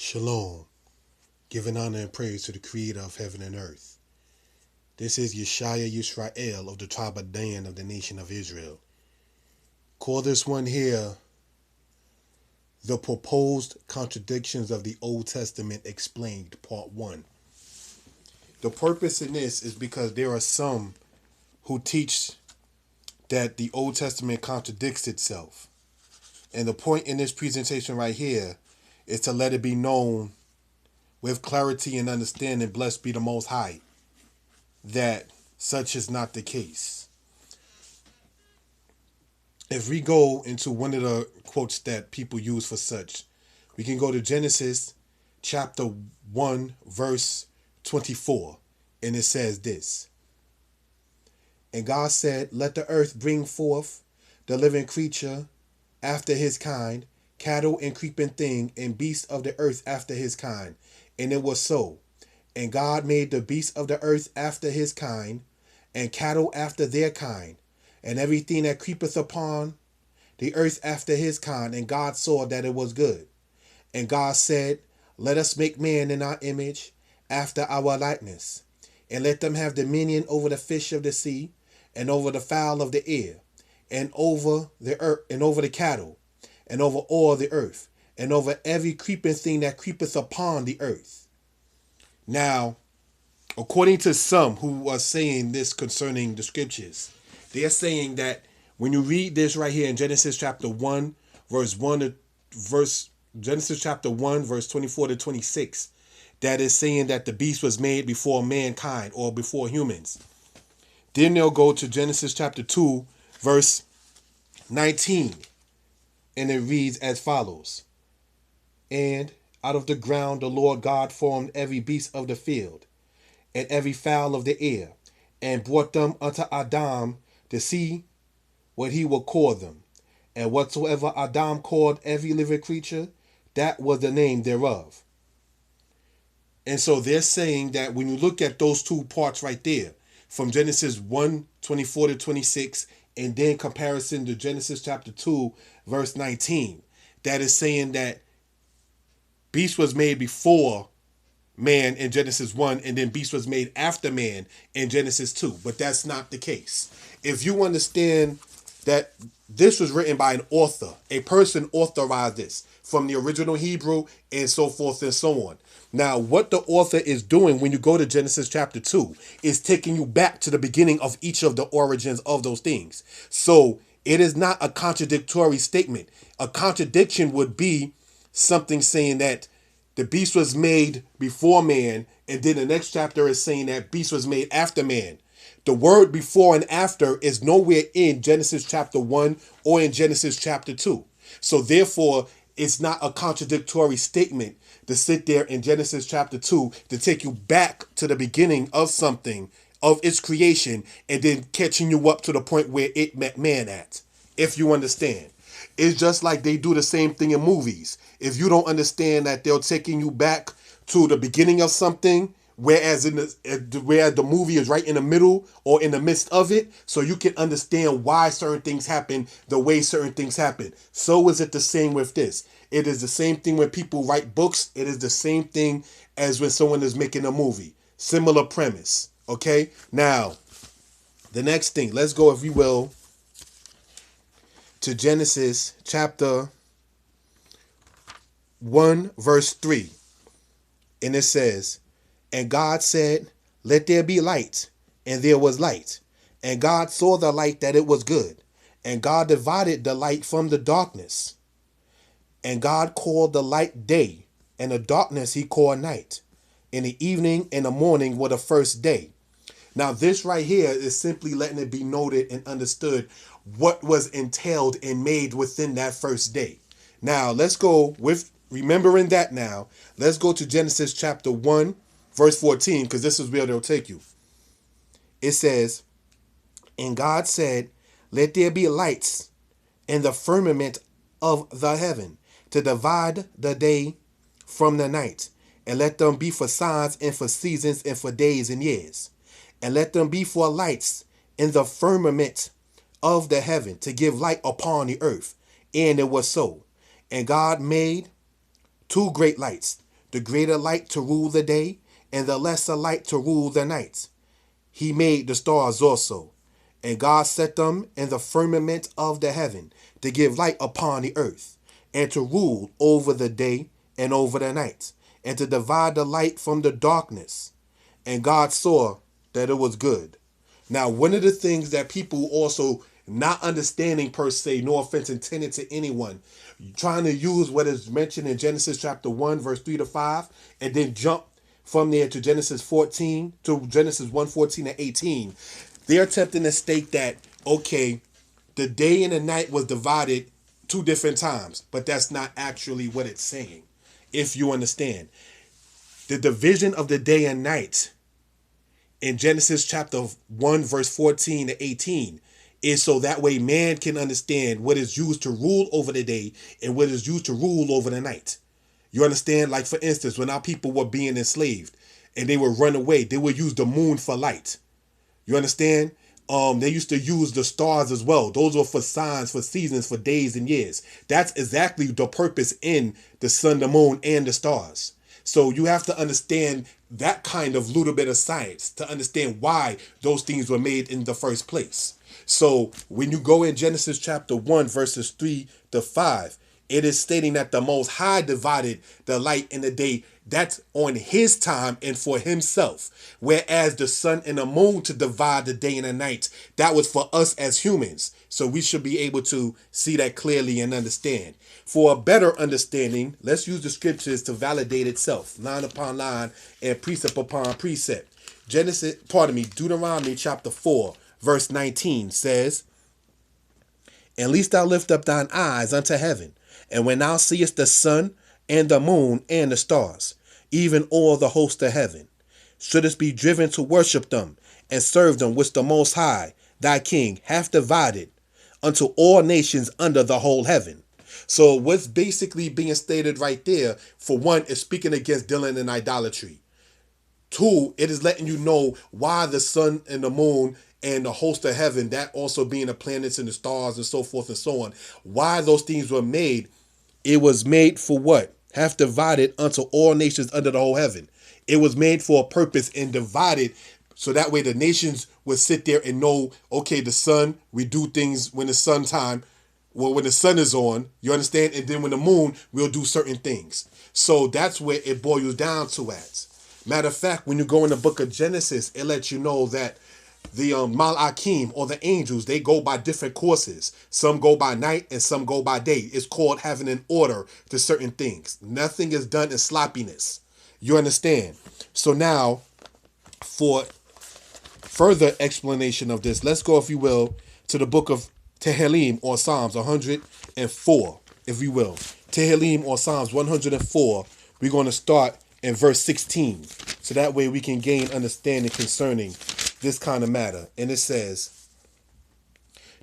Shalom, giving honor and praise to the Creator of heaven and earth. This is Yeshaya Yisrael of the tribe of Dan of the nation of Israel. Call this one here, The Proposed Contradictions of the Old Testament Explained, Part 1. The purpose in this is because there are some who teach that the Old Testament contradicts itself. And the point in this presentation right here is to let it be known with clarity and understanding, blessed be the Most High, that such is not the case. If we go into one of the quotes that people use for such, we can go to Genesis chapter 1, verse 24, and it says this. And God said, let the earth bring forth the living creature after his kind, cattle and creeping thing, and beasts of the earth after his kind. And it was so. And God made the beasts of the earth after his kind, and cattle after their kind, and everything that creepeth upon the earth after his kind. And God saw that it was good. And God said, let us make man in our image, after our likeness, and let them have dominion over the fish of the sea, and over the fowl of the air, and over the earth, and over the cattle, and over all the earth, and over every creeping thing that creepeth upon the earth. Now, according to some who are saying this concerning the scriptures, they are saying that when you read this right here in Genesis chapter 1, Genesis chapter 1, verse 24 to 26, that is saying that the beast was made before mankind or before humans. Then they'll go to Genesis chapter 2, verse 19, and it reads as follows. And out of the ground the Lord God formed every beast of the field, and every fowl of the air, and brought them unto Adam to see what he would call them. And whatsoever Adam called every living creature, that was the name thereof. And so they're saying that when you look at those two parts right there, from Genesis 1, 24 to 26, and then comparison to Genesis chapter 2, verse 19, that is saying that beast was made before man in Genesis 1, and then beast was made after man in Genesis 2. But that's not the case. If you understand that this was written by an author, a person authorized this from the original Hebrew and so forth and so on. Now, what the author is doing when you go to Genesis chapter 2 is taking you back to the beginning of each of the origins of those things. So it is not a contradictory statement. A contradiction would be something saying that the beast was made before man, and then the next chapter is saying that beast was made after man. The word before and after is nowhere in Genesis chapter 1 or in Genesis chapter 2. So therefore, it's not a contradictory statement to sit there in Genesis chapter 2 to take you back to the beginning of something, of its creation, and then catching you up to the point where it met man at, if you understand. It's just like they do the same thing in movies. If you don't understand that they're taking you back to the beginning of something, whereas the movie is right in the middle or in the midst of it, so you can understand why certain things happen the way certain things happen. So is it the same with this. It is the same thing when people write books. It is the same thing as when someone is making a movie. Similar premise. Okay? Now, the next thing. Let's go, if you will, to Genesis chapter 1, verse 3. And it says, and God said, let there be light, and there was light. And God saw the light that it was good. And God divided the light from the darkness. And God called the light day, and the darkness he called night. In the evening and the morning were the first day. Now this right here is simply letting it be noted and understood what was entailed and made within that first day. Now let's go with remembering that now. Let's go to Genesis chapter 1, verse 14, because this is where they'll take you. It says, and God said, let there be lights in the firmament of the heaven to divide the day from the night, and let them be for signs and for seasons and for days and years. And let them be for lights in the firmament of the heaven to give light upon the earth. And it was so. And God made two great lights, the greater light to rule the day, and the lesser light to rule the night. He made the stars also, and God set them in the firmament of the heaven to give light upon the earth, and to rule over the day and over the night, and to divide the light from the darkness. And God saw that it was good. Now, one of the things that people also not understanding per se, no offense intended to anyone, trying to use what is mentioned in Genesis chapter 1, verse 3 to 5, and then jump from there to Genesis 14, to Genesis 1, 14 and 18. They're attempting to state that, okay, the day and the night was divided two different times, but that's not actually what it's saying, if you understand. The division of the day and night in Genesis chapter 1, verse 14 to 18 is so that way man can understand what is used to rule over the day and what is used to rule over the night. You understand? Like, for instance, when our people were being enslaved and they would run away, they would use the moon for light. You understand? They used to use the stars as well. Those were for signs, for seasons, for days and years. That's exactly the purpose in the sun, the moon, and the stars. So you have to understand that kind of little bit of science to understand why those things were made in the first place. So when you go in Genesis chapter 1, verses 3 to 5, it is stating that the Most High divided the light and the day. That's on his time and for himself. Whereas the sun and the moon to divide the day and the night, that was for us as humans. So we should be able to see that clearly and understand. For a better understanding, let's use the scriptures to validate itself, line upon line and precept upon precept. Deuteronomy chapter 4, verse 19 says, "At least thou lift up thine eyes unto heaven, and when thou seest the sun and the moon and the stars, even all the host of heaven, shouldest be driven to worship them and serve them, which the Most High, thy King, hath divided unto all nations under the whole heaven." So what's basically being stated right there, for one, is speaking against dealing in idolatry. Two, it is letting you know why the sun and the moon and the host of heaven, that also being the planets and the stars and so forth and so on, why those things were made. It was made for what? Hath divided unto all nations under the whole heaven. It was made for a purpose and divided so that way the nations would sit there and know, okay, the sun, we do things when the sun time, well, when the sun is on, you understand? And then when the moon, we'll do certain things. So that's where it boils down to at. Matter of fact, when you go in the book of Genesis, it lets you know that the Malachim, or the angels, they go by different courses. Some go by night and some go by day. It's called having an order to certain things. Nothing is done in sloppiness. You understand? So now, for further explanation of this, let's go, if you will, to the book of Tehillim, or Psalms 104, if you will. Tehillim, or Psalms 104, we're going to start in verse 16. So that way we can gain understanding concerning this kind of matter. And it says,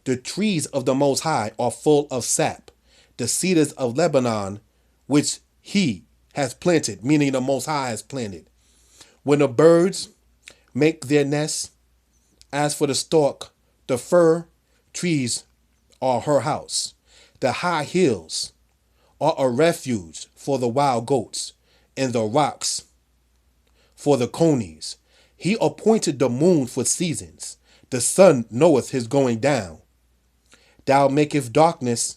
"The trees of the Most High are full of sap, the cedars of Lebanon, which he has planted," meaning the Most High has planted. "When the birds make their nests, as for the stork, the fir trees are her house. The high hills are a refuge for the wild goats, and the rocks for the conies. He appointed the moon for seasons. The sun knoweth his going down. Thou makest darkness,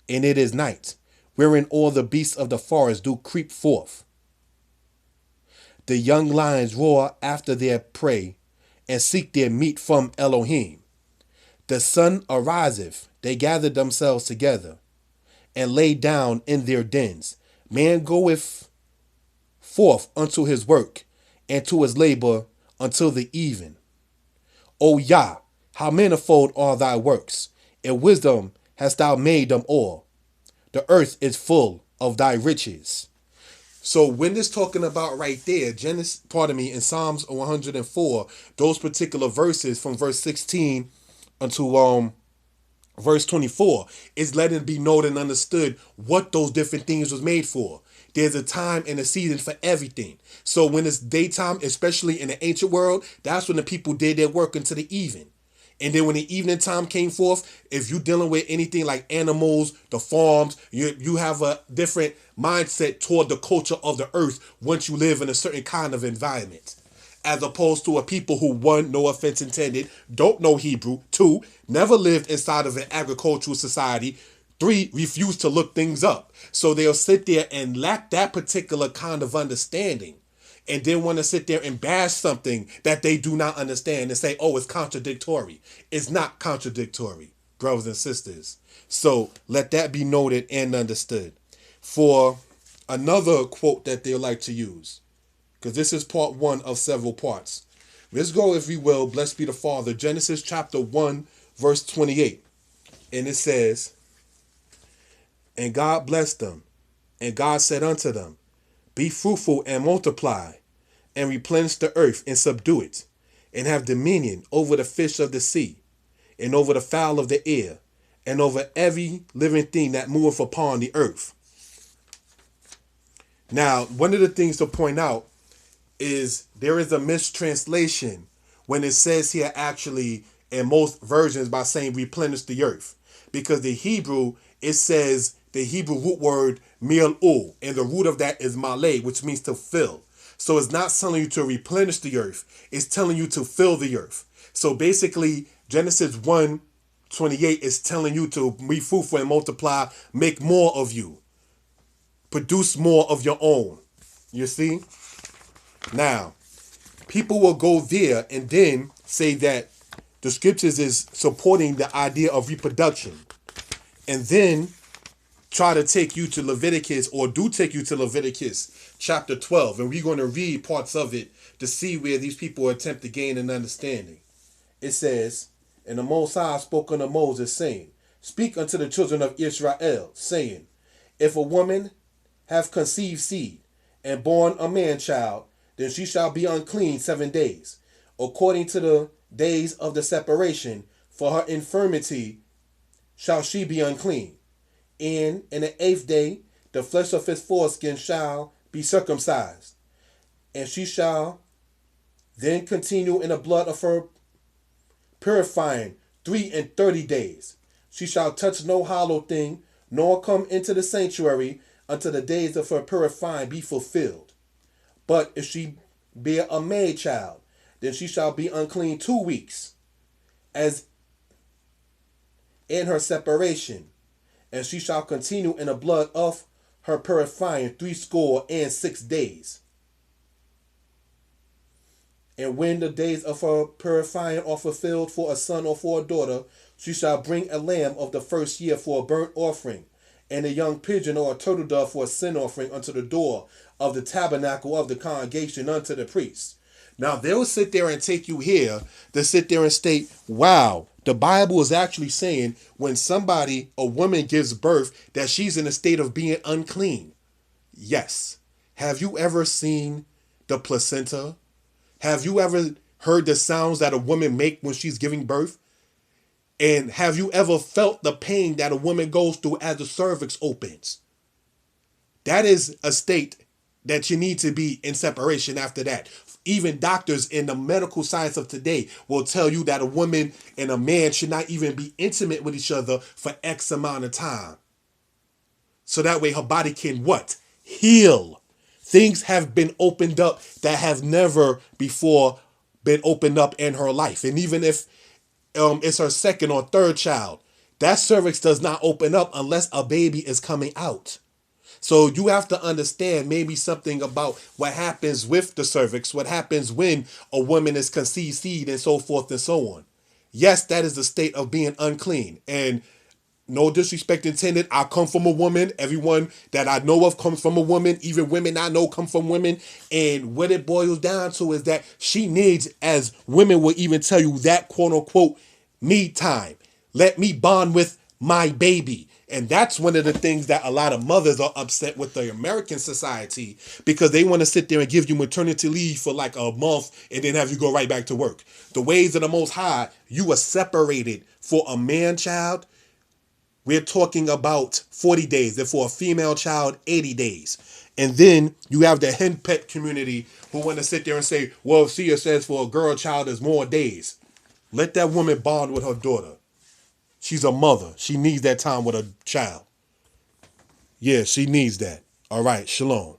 and it is night, wherein all the beasts of the forest do creep forth. The young lions roar after their prey, and seek their meat from Elohim. The sun ariseth, they gather themselves together, and lay down in their dens. Man goeth forth unto his work, and to his labor until the even. O Yah, how manifold are thy works, and wisdom hast thou made them all. The earth is full of thy riches." So when it's talking about right there, in Psalms 104, those particular verses from verse 16 unto verse 24, is letting it be known and understood what those different things was made for. There's a time and a season for everything. So when it's daytime, especially in the ancient world, that's when the people did their work until the even. And then when the evening time came forth, if you dealing with anything like animals, the farms, you have a different mindset toward the culture of the earth once you live in a certain kind of environment. As opposed to a people who, one, no offense intended, don't know Hebrew, two, never lived inside of an agricultural society, three, refuse to look things up. So they'll sit there and lack that particular kind of understanding and then want to sit there and bash something that they do not understand and say, oh, it's contradictory. It's not contradictory, brothers and sisters. So let that be noted and understood. For another quote that they like to use, because this is part one of several parts. Let's go, if we will, blessed be the Father, Genesis chapter 1, verse 28. And it says, and God blessed them, and God said unto them, be fruitful and multiply, and replenish the earth and subdue it, and have dominion over the fish of the sea, and over the fowl of the air, and over every living thing that moveth upon the earth. Now, one of the things to point out is there is a mistranslation when it says here actually in most versions by saying replenish the earth. Because the Hebrew, it says the Hebrew root word mil'u, and the root of that is malay, which means to fill. So it's not telling you to replenish the earth, it's telling you to fill the earth. So basically, Genesis 1:28 is telling you to be fruitful and multiply, make more of you, produce more of your own. You see? Now, people will go there and then say that the scriptures is supporting the idea of reproduction. And then try to take you to Leviticus, or do take you to Leviticus chapter 12. And we're going to read parts of it to see where these people attempt to gain an understanding. It says, and the Most High spoke unto Moses, saying, speak unto the children of Israel, saying, if a woman have conceived seed, and born a man child, then she shall be unclean 7 days, according to the days of the separation, for her infirmity shall she be unclean. And in the 8th day, the flesh of his foreskin shall be circumcised, and she shall then continue in the blood of her purifying 33 days. She shall touch no hollow thing, nor come into the sanctuary until the days of her purifying be fulfilled. But if she bear a maid child, then she shall be unclean 2 weeks, as in her separation, and she shall continue in the blood of her purifying 66 days. And when the days of her purifying are fulfilled for a son or for a daughter, she shall bring a lamb of the first year for a burnt offering, and a young pigeon or a turtle dove for a sin offering unto the door of the tabernacle of the congregation unto the priest. Now they'll sit there and take you here to sit there and state, wow, the Bible is actually saying when a woman gives birth, that she's in a state of being unclean. Yes. Have you ever seen the placenta? Have you ever heard the sounds that a woman make when she's giving birth? And have you ever felt the pain that a woman goes through as the cervix opens? That is a state that you need to be in separation after that. Even doctors in the medical science of today will tell you that a woman and a man should not even be intimate with each other for X amount of time. So that way her body can what? Heal. Things have been opened up that have never before been opened up in her life. And even if it's her second or third child, that cervix does not open up unless a baby is coming out. So you have to understand maybe something about what happens with the cervix, what happens when a woman is conceived seed and so forth and so on. Yes, that is the state of being unclean. And no disrespect intended, I come from a woman. Everyone that I know of comes from a woman. Even women I know come from women. And what it boils down to is that she needs, as women will even tell you, that quote unquote me time. Let me bond with my baby. And that's one of the things that a lot of mothers are upset with the American society, because they want to sit there and give you maternity leave for like a month and then have you go right back to work. The ways of the Most High, you are separated for a man child. We're talking about 40 days, and for a female child, 80 days. And then you have the hen pet community who want to sit there and say, well, see, it says for a girl child is more days. Let that woman bond with her daughter. She's a mother. She needs that time with her child. Yeah, she needs that. All right. Shalom.